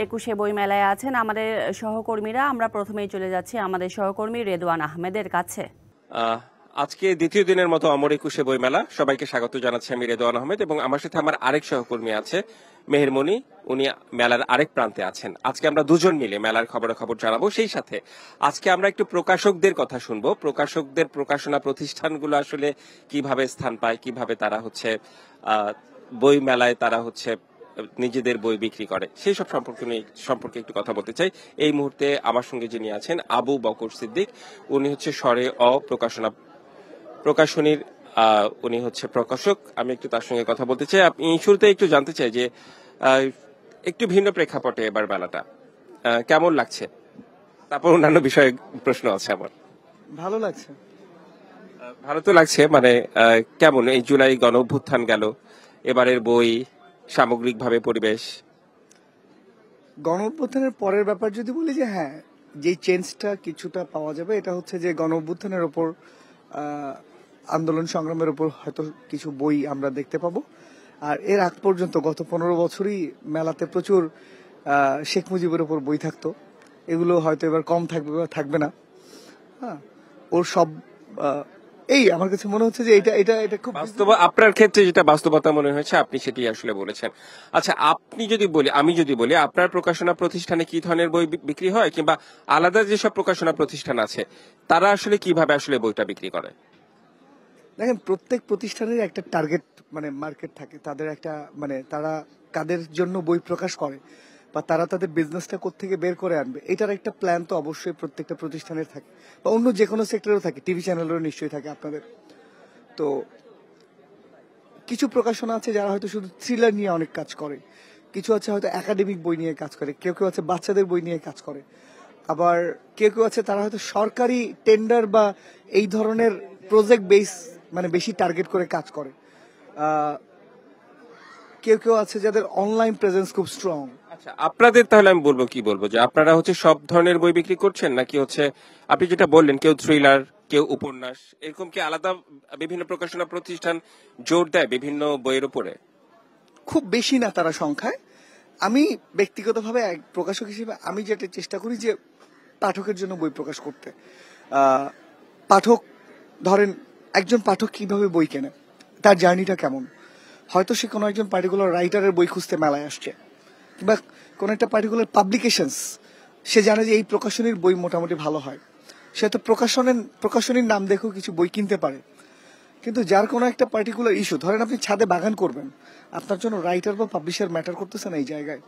একুশে বইমেলায় আছেন আমাদের সহকর্মীরা। আমরা প্রথমেই চলে যাচ্ছি আমাদের সহকর্মী রেদওয়ান আহমেদের কাছে। আজকে দ্বিতীয় দিনের মতো অমর একুশে বইমেলা, সবাইকে স্বাগত জানাচ্ছি আমি রেদওয়ান আহমেদ এবং আমার সাথে আমার আরেক সহকর্মী আছে মেহেরমণি, উনি মেলার আরেক প্রান্তে আছেন। আজকে আমরা দুজন মিলে মেলার খবরাখবর জানাবো, সেই সাথে আজকে আমরা একটু প্রকাশকদের কথা শুনবো। প্রকাশকদের প্রকাশনা প্রতিষ্ঠানগুলো আসলে কিভাবে স্থান পায়, কিভাবে তারা বই মেলায় তারা নিজেদের বই বিক্রি করে, সেই সব সম্পর্কে একটু কথা বলতে চাই। এই মুহূর্তে আমার সঙ্গে যিনি আছেন আবু বকর সিদ্দিক, উনি স্বরে অ প্রকাশনীর উনি প্রকাশক। আমি একটু তার সঙ্গে কথা বলতে চাই। আপনি শুরুতে একটু জানতে চাই যে একটু ভিন্ন প্রেক্ষাপটে এবার মেলাটা কেমন লাগছে, তারপর অন্যান্য বিষয়ে প্রশ্ন আছে আমার। ভালো লাগছে, ভালো তো লাগছে। মানে কেমন এই জুলাই গণ অভ্যুত্থান গেল, এবারের বই, সামগ্রিকভাবে পরিবেশ? গণ অভ্যুত্থানের পরের ব্যাপার যদি বলি যে হ্যাঁ, যে চেঞ্জটা কিছুটা পাওয়া যাবে এটা হচ্ছে যে গণ অভ্যুত্থানের ওপর আন্দোলন সংগ্রামের উপর হয়তো কিছু বই আমরা দেখতে পাবো। আর এর আগ পর্যন্ত গত 15 বছরই মেলাতে প্রচুর শেখ মুজিবের উপর বই থাকতো, এগুলো হয়তো এবার কম থাকবে বা থাকবে না। হ্যাঁ, ওর সব এই আমার কাছে মনে হচ্ছে যে এটা এটা এটা খুব বাস্তব। আপনার ক্ষেত্রে যেটা বাস্তবতা মনে হয়েছে আপনি সেটি আসলে বলেছেন। আচ্ছা, আমি যদি বলি আপনার প্রকাশনা প্রতিষ্ঠানে কি ধরনের বই বিক্রি হয়, কিংবা আলাদা যেসব প্রকাশনা প্রতিষ্ঠান আছে তারা আসলে কিভাবে বইটা বিক্রি করে? দেখেন, প্রত্যেক প্রতিষ্ঠানের একটা টার্গেট মার্কেট থাকে, তাদের একটা তারা কাদের জন্য বই প্রকাশ করে বা তারা তাদের বিজনেসটা কোত্থেকে বের করে আনবে, এটার একটা প্ল্যান তো অবশ্যই প্রত্যেকটা প্রতিষ্ঠানের থাকে, বা অন্য যে কোনো সেক্টরেও থাকে, টিভি চ্যানেলেরও নিশ্চয়ই থাকে আপনাদের। তো কিছু প্রকাশনা আছে যারা হয়তো শুধু থ্রিলার নিয়ে অনেক কাজ করে, কিছু আছে হয়তো একাডেমিক বই নিয়ে কাজ করে, কেউ কেউ আছে বাচ্চাদের বই নিয়ে কাজ করে, আবার কেউ কেউ আছে তারা হয়তো সরকারি টেন্ডার বা এই ধরনের প্রজেক্ট বেস বেশি টার্গেট করে কাজ করে। কেউ কেউ আছে যাদের অনলাইন প্রেজেন্স খুব স্ট্রং। আচ্ছা, আপনাদের তাহলে আমি বলবো যে আপনারা সব ধরনের বই বিক্রি করছেন, নাকি আপনি যেটা বললেন কেউ থ্রিলার, কেউ উপন্যাস, এরকম কি আলাদা বিভিন্ন প্রকাশনা প্রতিষ্ঠান জোর দেয় বিভিন্ন বইয়ের উপরে? খুব বেশি না তারা সংখ্যায়। আমি ব্যক্তিগতভাবে এক প্রকাশক হিসেবে আমি যেটা চেষ্টা করি যে পাঠকের জন্য বই প্রকাশ করতে। পাঠক, ধরেন একজন পাঠক কিভাবে বই কেনে, তার জার্নিটা কেমন, হয়তো সে কোনো একজন পার্টিকুলার রাইটারের বই খুঁজতে মেলায় আসছে, কিংবা কোনো একটা পার্টিকুলার পাবলিকেশনস, সে জানে যে এই প্রকাশনীর বই মোটামুটি ভালো হয়, সে তো প্রকাশনীর নাম দেখেও কিছু বই কিনতে পারে। কিন্তু যার কোনো একটা পার্টিকুলার ইস্যু, ধরেন আপনি ছাদে বাগান করবেন, আপনার জন্য রাইটার বা পাবলিশার ম্যাটার করতেছে না এই জায়গায়,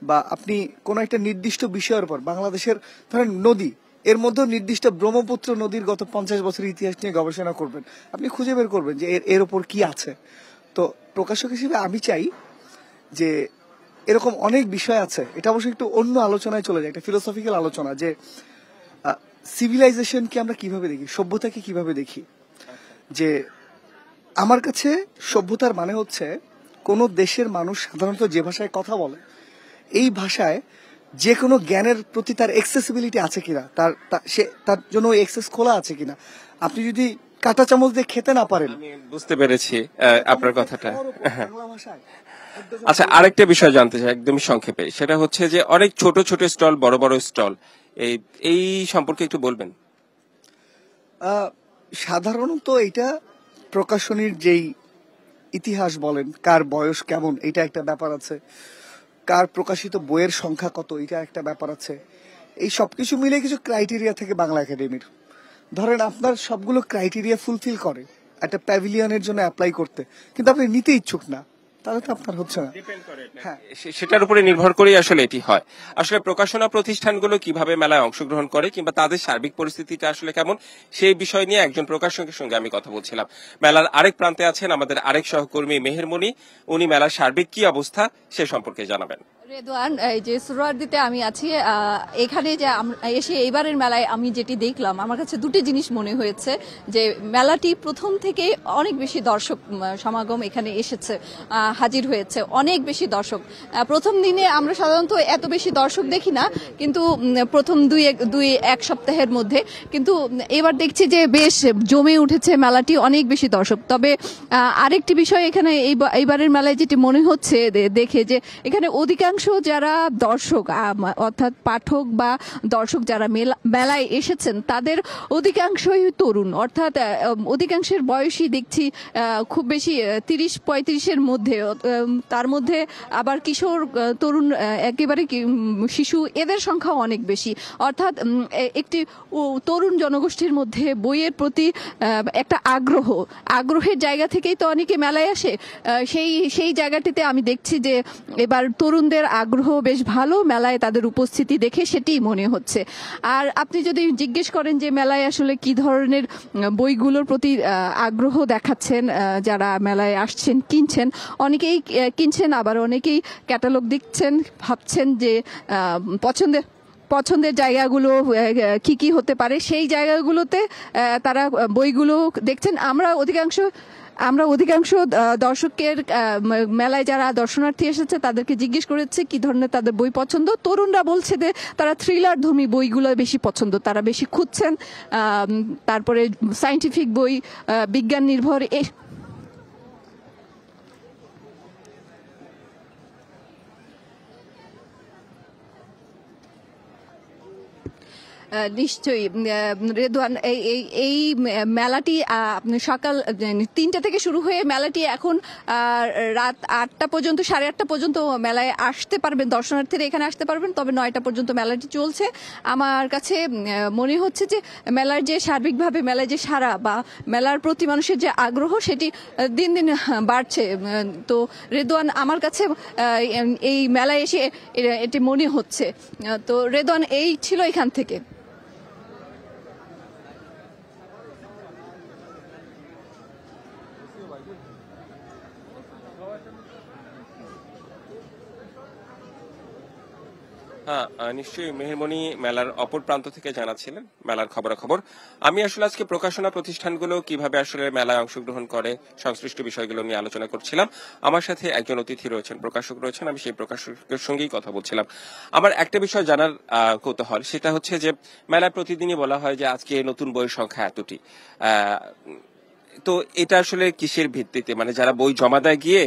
বা আপনি কোনো একটা নির্দিষ্ট বিষয়ের উপর, বাংলাদেশের ধরেন নদী, এর মধ্যে নির্দিষ্ট ব্রহ্মপুত্র নদীর গত 50 বছরের ইতিহাস নিয়ে গবেষণা করবেন, আপনি খুঁজে বের করবেন যে এর ওপর কি আছে। তো প্রকাশক হিসেবে আমি চাই যে এরকম অনেক বিষয় আছে, এটা অবশ্যই একটু অন্য আলোচনায় চলে যায়, একটা ফিলোসফিক্যাল আলোচনা, যে সিভিলাইজেশনকে আমরা কিভাবে দেখি, সভ্যতাকে কিভাবে দেখি। যে আমার কাছে সভ্যতার মানে হচ্ছে কোনো দেশের মানুষ সাধারণত যে ভাষায় কথা বলে, এই ভাষায় যে কোনো জ্ঞানের প্রতি তার অ্যাক্সেসিবিলিটি আছে কিনা, তার জন্য ওই অ্যাক্সেস খোলা আছে কিনা। আপনি যদি কাঁটা চামচ দিয়ে খেতে না পারেন, আমি বুঝতে পেরেছি আপনার কথাটা। আচ্ছা, আরেকটা বিষয় জানতে চাই একদমই সংক্ষেপে, সেটা হচ্ছে যে অনেক ছোট ছোট স্টল, বড় বড় স্টল, এই সম্পর্কে একটু বলবেন। সাধারণত এটা প্রকাশনীর যেই ইতিহাস বলেন, কার বয়স কেমন, এটা একটা ব্যাপার আছে, কার প্রকাশিত বইয়ের সংখ্যা কত, এটা একটা ব্যাপার আছে। এই সবকিছু মিলে কিছু ক্রাইটেরিয়া থেকে বাংলা একাডেমির, ধরেন আপনার সবগুলো ক্রাইটেরিয়া ফুলফিল করে একটা প্যাভিলিয়নের জন্য অ্যাপ্লাই করতে, কিন্তু আপনি নিতে ইচ্ছুক না, তাহলে তো আপনার হচ্ছে না। হ্যাঁ, সেটার উপরে নির্ভর করেই এটি হয়। আসলে প্রকাশনা প্রতিষ্ঠানগুলো কিভাবে মেলায় অংশগ্রহণ করে, কিংবা তাদের সার্বিক পরিস্থিতিটা কেমন, সেই বিষয় নিয়ে একজন প্রকাশকের সঙ্গে আমি কথা বলছিলাম। মেলার আরেক প্রান্তে আছেন আমাদের আরেক সহকর্মী মেহেরমণি, উনি মেলার সার্বিক কি অবস্থা সে সম্পর্কে জানাবেন। রেদওয়ান, এই যে সুরারদিতে আমি আছি, এখানে যে এসে এইবারের মেলায় আমি যেটি দেখলাম, আমার কাছে দুটি জিনিস মনে হয়েছে। যে মেলাটি প্রথম থেকে অনেক বেশি দর্শক সমাগম এখানে এসেছে, হাজির হয়েছে অনেক বেশি দর্শক। প্রথম দিনে আমরা সাধারণত এত বেশি দর্শক দেখি না, কিন্তু প্রথম এক সপ্তাহের মধ্যে, কিন্তু এবার দেখছি যে বেশ জমে উঠেছে মেলাটি, অনেক বেশি দর্শক। তবে আরেকটি বিষয় এখানে এইবারের মেলায় যেটি মনে হচ্ছে দেখে, যে এখানে অধিকাংশ অধিকাংশ যারা দর্শক অর্থাৎ পাঠক বা দর্শক যারা মেলায় এসেছেন তাদের অধিকাংশই তরুণ, অর্থাৎ অধিকাংশের বয়সই দেখছি খুব বেশি 30-35-এর মধ্যে, তার মধ্যে আবার কিশোর, তরুণ, একেবারে শিশু, এদের সংখ্যা অনেক বেশি। অর্থাৎ একটি তরুণ জনগোষ্ঠীর মধ্যে বইয়ের প্রতি একটা আগ্রহের জায়গা থেকেই তো অনেকে মেলায় আসে। সেই জায়গাটিতে আমি দেখছি যে এবার তরুণদের আগ্রহ বেশ ভালো, মেলায় তাদের উপস্থিতি দেখে সেটিই মনে হচ্ছে। আর আপনি যদি জিজ্ঞেস করেন যে মেলায় আসলে কি ধরনের বইগুলোর প্রতি আগ্রহ দেখাচ্ছেন যারা মেলায় আসছেন, কিনছেন, অনেকেই কিনছেন, আবার অনেকেই ক্যাটালগ দিচ্ছেন, ভাবছেন যে পছন্দের জায়গাগুলো কি কি হতে পারে, সেই জায়গাগুলোতে তারা বইগুলো দেখছেন। আমরা অধিকাংশ দর্শকের মেলায় যারা দর্শনার্থী এসেছে তাদেরকে জিজ্ঞেস করেছে কি ধরনের তাদের বই পছন্দ। তরুণরা বলছে যে তারা থ্রিলারধর্মী বইগুলো বেশি পছন্দ, তারা বেশি খুঁজছেন। তারপরে সায়েন্টিফিক বই, বিজ্ঞান নির্ভর নিশ্চয়ই রেদওয়ান, এই মেলাটি সকাল 3টা থেকে শুরু হয়ে মেলাটি এখন রাত 8টা পর্যন্ত, 8:30 পর্যন্ত মেলায় আসতে পারবেন দর্শনার্থীরা, এখানে আসতে পারবেন। তবে 9টা পর্যন্ত মেলাটি চলছে। আমার কাছে মনে হচ্ছে যে মেলার যে সার্বিকভাবে মেলায় যে সারা বা মেলার প্রতি মানুষের যে আগ্রহ সেটি দিন দিন বাড়ছে। তো রেদওয়ান, আমার কাছে এই মেলায় এসে এটি মনে হচ্ছে। তো রেদওয়ান, এই ছিল এখান থেকে। হ্যাঁ, নিশ্চয়ই মেহেরমণি মেলার অপর প্রান্ত থেকে জানাচ্ছিলেন মেলার খবরাখবর। আমি আসলে আজকে প্রকাশনা প্রতিষ্ঠানগুলো কিভাবে আসলে মেলায় অংশগ্রহণ করে সংশ্লিষ্ট বিষয়গুলো নিয়ে আলোচনা করছিলাম। আমার সাথে একজন অতিথি রয়েছেন, প্রকাশক রয়েছেন, আমি সেই প্রকাশকের সঙ্গেই কথা বলছিলাম। আমার একটা বিষয় জানার কৌতূহল, সেটা হচ্ছে যে মেলায় প্রতিদিনই বলা হয় যে আজকে নতুন বইয়ের সংখ্যা এতটি। তো এটা আসলে কিসের ভিত্তিতে, মানে যারা বই জমা দেয় গিয়ে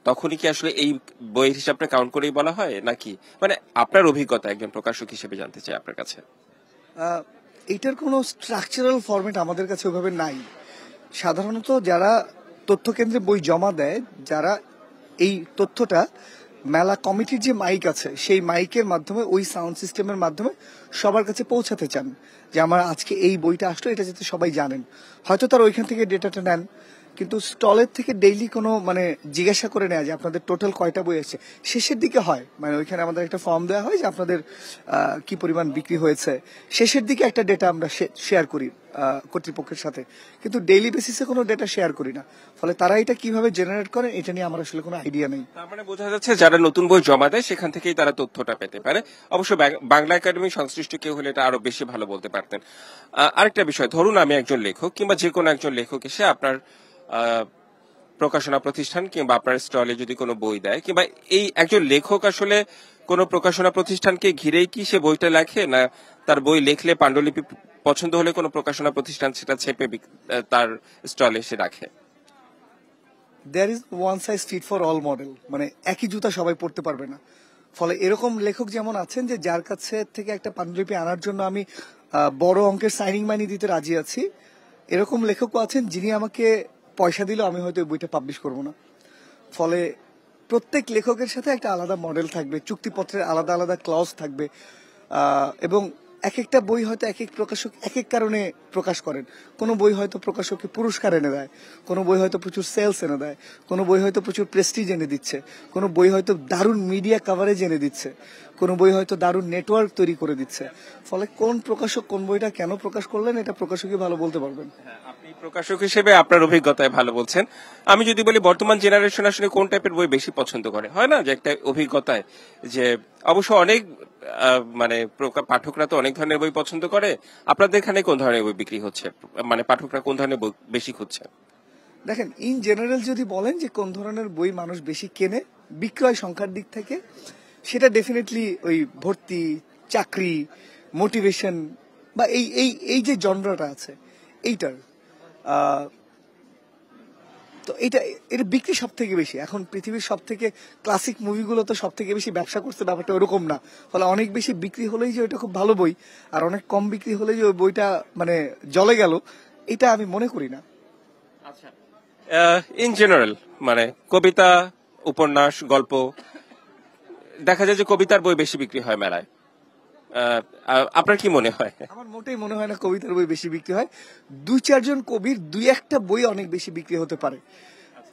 তখনই কি আসলে এই বইয়ের হিসাবটা কাউন্ট করেই বলা হয়, নাকি মানে আপনার অভিজ্ঞতা একজন প্রকাশক হিসেবে জানতে চাই আপনার কাছে। এটার কোনো স্ট্রাকচারাল ফরম্যাট আমাদের কাছে ওইভাবে নাই। সাধারণত যারা তথ্য কেন্দ্রে বই জমা দেয়, যারা এই তথ্যটা মেলা কমিটির যে মাইক আছে সেই মাইকের মাধ্যমে, ওই সাউন্ড সিস্টেমের মাধ্যমে সবার কাছে পৌঁছাতে চান যে আমার আজকে এই বইটা আসলো, এটা যাতে সবাই জানেন। হয়তো তারা ওইখান থেকে ডেটাটা নেন, কিন্তু স্টলের থেকে ডেইলি কোনো মানে জিজ্ঞাসা করে নেওয়া যে আপনাদের টোটাল কয়টা বই আছে শেষের দিকে হয়, মানে ওইখানে আমাদের একটা ফর্ম দেওয়া হয় যে আপনাদের কি পরিমাণ বিক্রি হয়েছে, শেষের দিকে একটা ডেটা আমরা শেয়ার করি কর্তৃপক্ষের সাথে, কিন্তু ডেইলি বেসিসে কোনো ডেটা শেয়ার করি না। ফলে তারা এটা কিভাবে জেনারেট করেন এটা নিয়ে আমার আসলে কোনো আইডিয়া নেই। তার মানে বোঝা যাচ্ছে যারা নতুন বই জমা দেয় সেখান থেকেই তারা তথ্যটা পেতে পারে। অবশ্য বাংলা একাডেমি সংশ্লিষ্ট কেউ হলে এটা আরো বেশি ভালো বলতে পারতেন। আরেকটা বিষয়, ধরুন আমি একজন লেখক কিংবা যে কোনো একজন লেখক এসে আপনার প্রকাশনা প্রতিষ্ঠান কিংবা আপনার স্টলে যদি কোনো বই দেয়, কিংবা এই একজন লেখক আসলে কোনো প্রকাশনা প্রতিষ্ঠানকে ঘিরেই কি সে বইটা লেখে, না তার বই লেখলে পাণ্ডুলিপি পছন্দ হলে কোনো প্রকাশনা প্রতিষ্ঠান সেটা ছেপে তার স্টলে এসে রাখে? There is one size fit for all model, মানে একই জুতা সবাই পড়তে পারবে না। ফলে এরকম লেখক যেমন আছেন যে যার কাছে থেকে একটা পাণ্ডুলিপি আনার জন্য আমি বড় অঙ্কের সাইনিং মানি দিতে রাজি আছি, এরকম লেখকও আছেন যিনি আমাকে পয়সা দিলেও আমি হয়তো বইটা পাবলিশ করবো না। ফলে প্রত্যেক লেখকের সাথে একটা আলাদা মডেল থাকবে, চুক্তিপত্রের আলাদা আলাদা ক্লজ থাকবে, এবং এক একটা বই হয়তো এক এক প্রকাশক এক এক কারণে প্রকাশ করেন। কোনো বই হয়তো প্রকাশককে পুরস্কার এনে দেয়, কোনো বই হয়তো প্রচুর সেলস এনে দেয়, কোনো বই হয়তো প্রচুর প্রেস্টিজ এনে দিচ্ছে, কোনো বই হয়তো দারুণ মিডিয়া কভারেজ এনে দিচ্ছে, কোনো বই হয়তো দারুণ নেটওয়ার্ক তৈরি করে দিচ্ছে। ফলে কোন প্রকাশক কোন বইটা কেন প্রকাশ করলেন এটা প্রকাশকই ভালো বলতে পারবেন। আপনি প্রকাশক হিসেবে আপনার অভিজ্ঞতায় ভালো বলছেন। আমি যদি বলি বর্তমান জেনারেশন আসলে কোন টাইপের বই বেশি পছন্দ করে, হয় না যে একটা অভিজ্ঞতায় যে অবশ্য অনেক মানে পাঠকরা তো অনেক ধরনের বই পছন্দ করে, আপনাদের এখানে কোন ধরনের বই বিক্রি হচ্ছে, মানে পাঠকরা কোন ধরনের বই বেশি খুঁজছে? দেখেন, ইন জেনারেল যদি বলেন যে কোন ধরনের বই মানুষ বেশি কেনে বিক্রয় সংখ্যার দিক থেকে, সেটা ডেফিনেটলি ওই ভর্তি, চাকরি, মোটিভেশন বা এই এই এই যে জনরাটা আছে এইটার তো এটা বিক্রি সব থেকে বেশি। এখন পৃথিবীর সব থেকে ক্লাসিক মুভিগুলো তো সব থেকে বেশি ব্যবসা করছে, ব্যাপারটা ওরকম না। ফলে অনেক বেশি বিক্রি হলেই যে ওইটা খুব ভালো বই, আর অনেক কম বিক্রি হলেই যে ওই বইটা মানে জলে গেল, এটা আমি মনে করি না। আচ্ছা, ইন জেনারেল মানে কবিতা, উপন্যাস, গল্প, দেখা যায় যে কবিতার বই বেশি বিক্রি হয় মেলায়। আপনার কি মনে হয়? আমার মোটেই মনে হয় না কবিতার বই বেশি বিক্রি হয়। 2-4 জন কবির 2-1টা বই অনেক বেশি বিক্রি হতে পারে।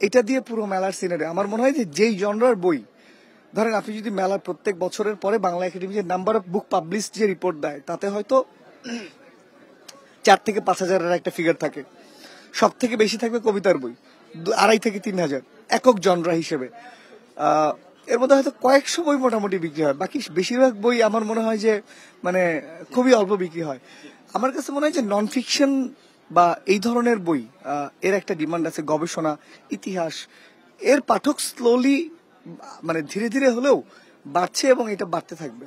এটা দিয়ে পুরো মেলার সিনারি আমার মনে হয় যে যেই জনরার বই, ধরেন আপনি যদি মেলার প্রত্যেক বছরের পরে বাংলা একাডেমি যে নাম্বার অফ বুক পাবলিশ যে রিপোর্ট দেয়, তাতে হয়তো 4 থেকে 5 হাজারের একটা ফিগার থাকে। সব থেকে বেশি থাকবে কবিতার বই, 2.5 থেকে 3 হাজার একক জনরা হিসেবে। এর মধ্যে হয়তো কয়েকশো বই মোটামুটি বিক্রি হয়, বাকি বেশিরভাগ বই আমার মনে হয় যে মানে খুবই অল্প বিক্রি হয়। আমার কাছে মনে হয় যে নন ফিকশন বা এই ধরনের বই, এর একটা ডিমান্ড আছে, গবেষণা, ইতিহাস, এর পাঠক স্লোলি মানে ধীরে ধীরে হলেও বাড়ছে এবং এটা বাড়তে থাকবে।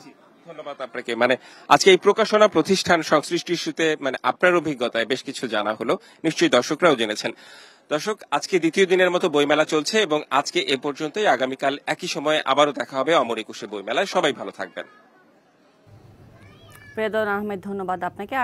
ধন্যবাদ আপনাকে। মানে আজকে এই প্রকাশনা প্রতিষ্ঠান সংশ্লিষ্ট ইস্যুতে মানে আপনার অভিজ্ঞতায় বেশ কিছু জানা হলো, নিশ্চয়ই দর্শকরাও জেনেছেন। দর্শক, আজকে দ্বিতীয় দিনের মতো বইমেলা চলছে এবং আজকে এ পর্যন্তই। আগামীকাল একই সময়ে আবারও দেখা হবে অমর একুশে বইমেলায়। সবাই ভালো থাকবেন। রেদওয়ান আহমেদ, ধন্যবাদ আপনাকে।